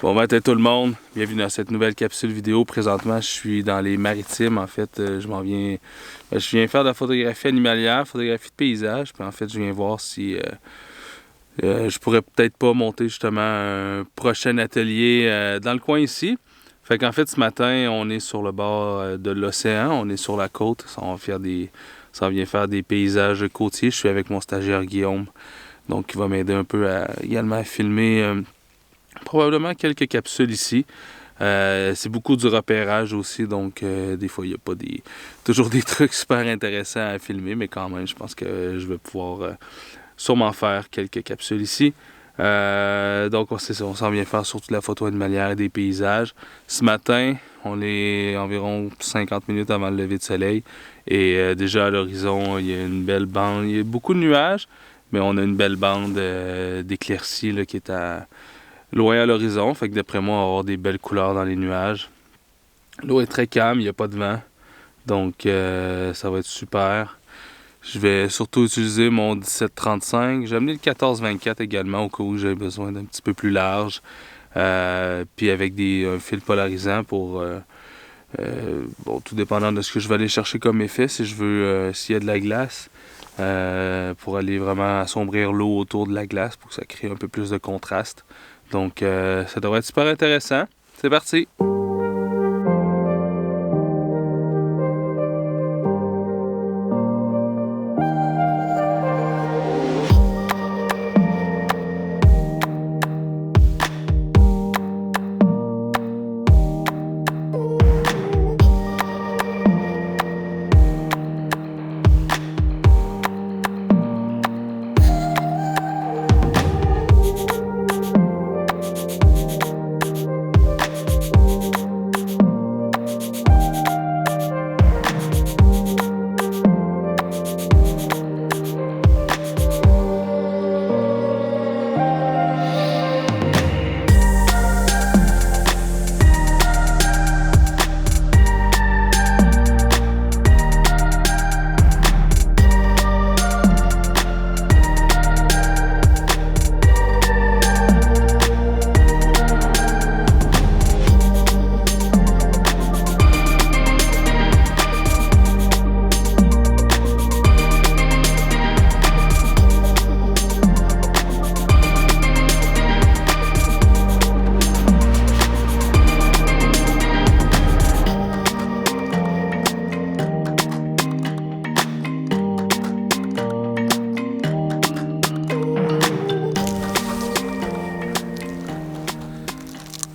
Bon matin tout le monde, bienvenue dans cette nouvelle capsule vidéo. Présentement, je suis dans les Maritimes. En fait, je viens faire de la photographie animalière, photographie de paysage. Puis en fait, je viens voir si je pourrais peut-être pas monter justement un prochain atelier dans le coin ici. Fait qu'en fait, ce matin, on est sur le bord de l'océan, on est sur la côte. On vient faire des paysages côtiers. Je suis avec mon stagiaire Guillaume, donc il va m'aider un peu également à filmer. Probablement quelques capsules ici. C'est beaucoup du repérage aussi, donc des fois il n'y a pas toujours des trucs super intéressants à filmer, mais quand même, je pense que je vais pouvoir sûrement faire quelques capsules ici. Donc on s'en vient faire surtout de la photo animalière et des paysages. Ce matin, on est environ 50 minutes avant le lever de soleil et déjà à l'horizon, il y a une belle bande, il y a beaucoup de nuages, mais on a une belle bande d'éclaircies qui est loin à l'horizon, fait que d'après moi, on va avoir des belles couleurs dans les nuages. L'eau est très calme, il n'y a pas de vent, donc ça va être super. Je vais surtout utiliser mon 17-35. J'ai amené le 14-24 également au cas où j'ai besoin d'un petit peu plus large. Puis avec un fil polarisant pour, tout dépendant de ce que je vais aller chercher comme effet, si je veux, s'il y a de la glace, pour aller vraiment assombrir l'eau autour de la glace pour que ça crée un peu plus de contraste. Donc, ça devrait être super intéressant. C'est parti!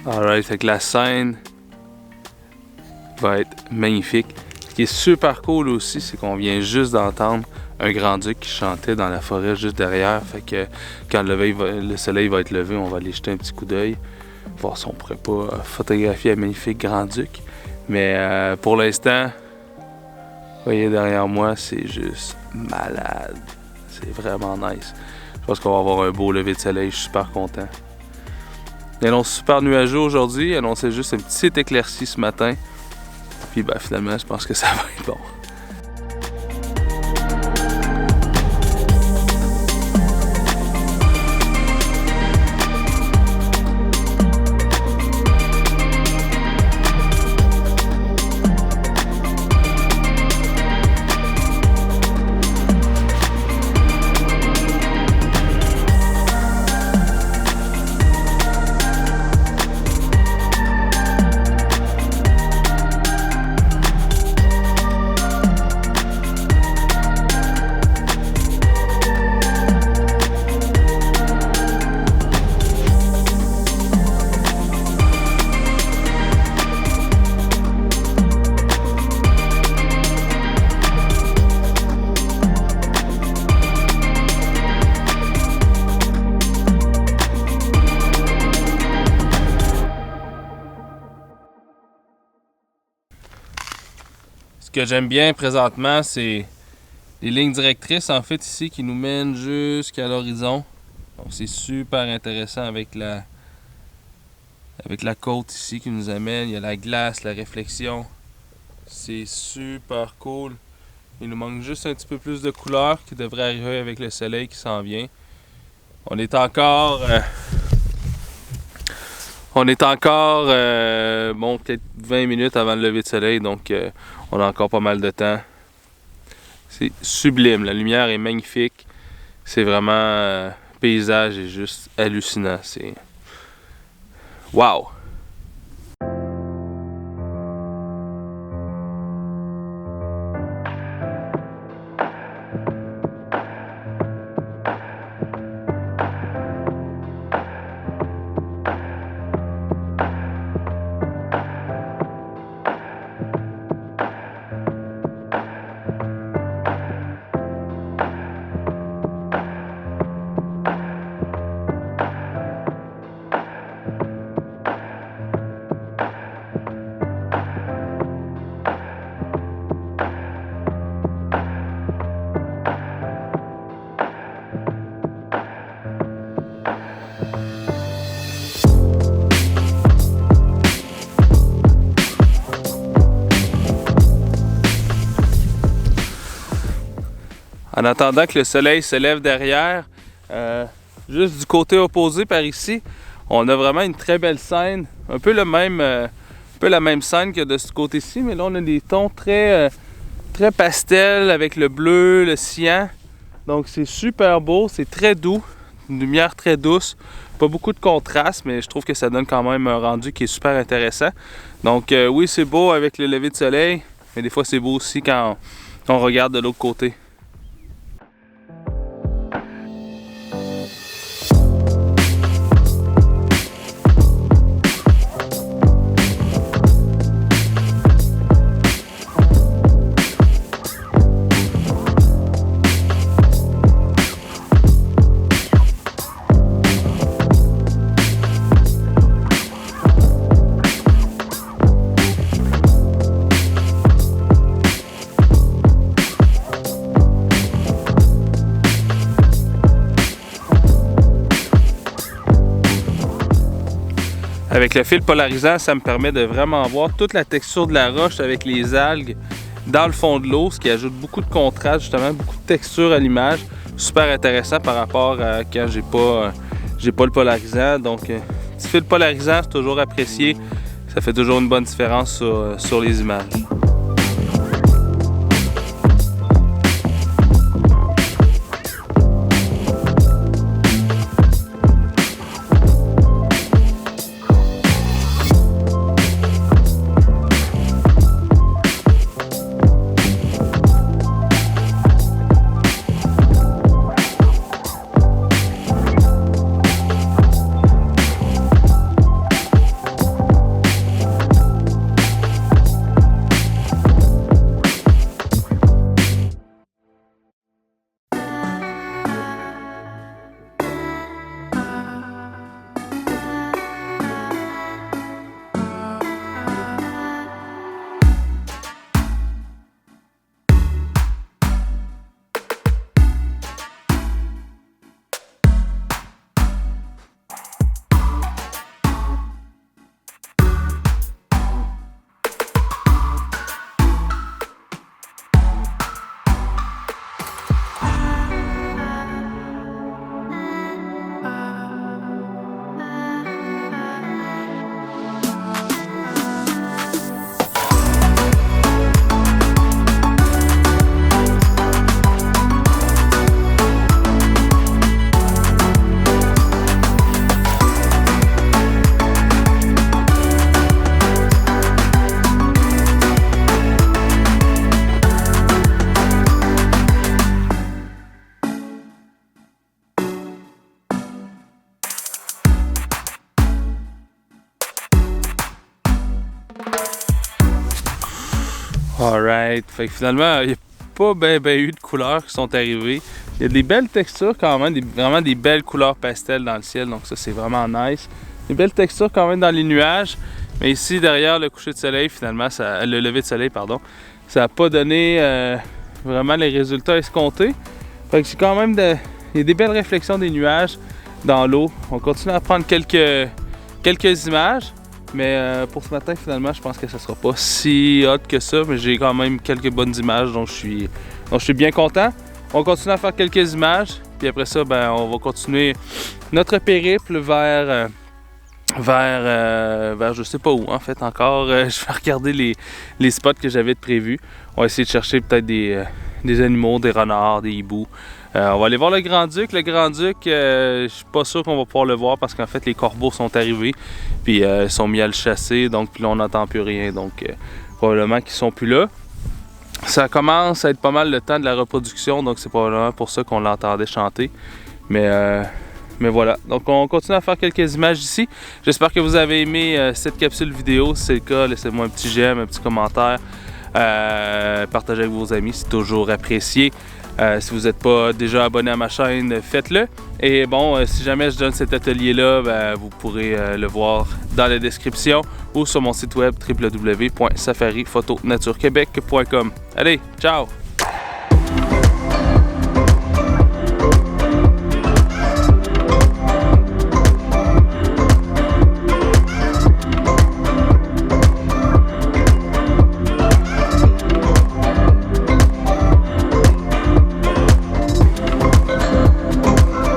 Alright, fait que la scène va être magnifique. Ce qui est super cool aussi, c'est qu'on vient juste d'entendre un grand-duc qui chantait dans la forêt juste derrière. Fait que quand le soleil va être levé, on va aller jeter un petit coup d'œil, voir si on pourrait pas photographier un magnifique grand-duc. Mais pour l'instant, vous voyez derrière moi, c'est juste malade. C'est vraiment nice. Je pense qu'on va avoir un beau lever de soleil, je suis super content. Il annonce super nuageux aujourd'hui, il annonçait juste une petite éclaircie ce matin. Puis finalement, je pense que ça va être bon. Ce que j'aime bien présentement, c'est les lignes directrices en fait ici qui nous mènent jusqu'à l'horizon. Donc c'est super intéressant avec la côte ici qui nous amène. Il y a la glace, la réflexion. C'est super cool. Il nous manque juste un petit peu plus de couleur qui devrait arriver avec le soleil qui s'en vient. On est encore bon, peut-être 20 minutes avant le lever de soleil, donc on a encore pas mal de temps. C'est sublime, la lumière est magnifique. C'est vraiment le paysage est juste hallucinant. C'est wow! En attendant que le soleil se lève derrière, juste du côté opposé par ici, on a vraiment une très belle scène. Un peu la même scène que de ce côté-ci, mais là on a des tons très pastel avec le bleu, le cyan. Donc c'est super beau, c'est très doux, une lumière très douce. Pas beaucoup de contraste, mais je trouve que ça donne quand même un rendu qui est super intéressant. Donc oui, c'est beau avec le lever de soleil, mais des fois c'est beau aussi quand on regarde de l'autre côté. Avec le fil polarisant, ça me permet de vraiment voir toute la texture de la roche avec les algues dans le fond de l'eau, ce qui ajoute beaucoup de contraste, justement, beaucoup de texture à l'image. Super intéressant par rapport à quand j'ai pas le polarisant. Donc, petit fil polarisant, c'est toujours apprécié. Ça fait toujours une bonne différence sur les images. Alright, fait que finalement, il n'y a pas ben eu de couleurs qui sont arrivées. Il y a des belles textures quand même, vraiment des belles couleurs pastel dans le ciel, donc ça c'est vraiment nice. Des belles textures quand même dans les nuages, mais ici derrière le coucher de soleil, finalement, le lever de soleil, pardon, ça n'a pas donné vraiment les résultats escomptés. Fait que j'ai quand même il y a des belles réflexions des nuages dans l'eau. On continue à prendre quelques images. Mais pour ce matin, finalement, je pense que ça sera pas si hot que ça. Mais j'ai quand même quelques bonnes images, donc je suis bien content. On continue à faire quelques images. Puis après ça, ben, on va continuer notre périple vers je sais pas où en fait encore. Je vais regarder les spots que j'avais prévus. On va essayer de chercher peut-être des animaux, des renards, des hiboux. On va aller voir le Grand-Duc. Le Grand-Duc, je suis pas sûr qu'on va pouvoir le voir parce qu'en fait les corbeaux sont arrivés. Puis ils sont mis à le chasser. Donc puis là on n'entend plus rien. Donc probablement qu'ils sont plus là. Ça commence à être pas mal le temps de la reproduction. Donc c'est probablement pour ça qu'on l'entendait chanter. Mais voilà, donc on continue à faire quelques images ici. J'espère que vous avez aimé cette capsule vidéo. Si c'est le cas, laissez-moi un petit j'aime, un petit commentaire. Partagez avec vos amis, c'est toujours apprécié. Si vous n'êtes pas déjà abonné à ma chaîne, faites-le. Et bon, si jamais je donne cet atelier-là, ben, vous pourrez le voir dans la description ou sur mon site web www.safariphotonaturequebec.com. Allez, ciao!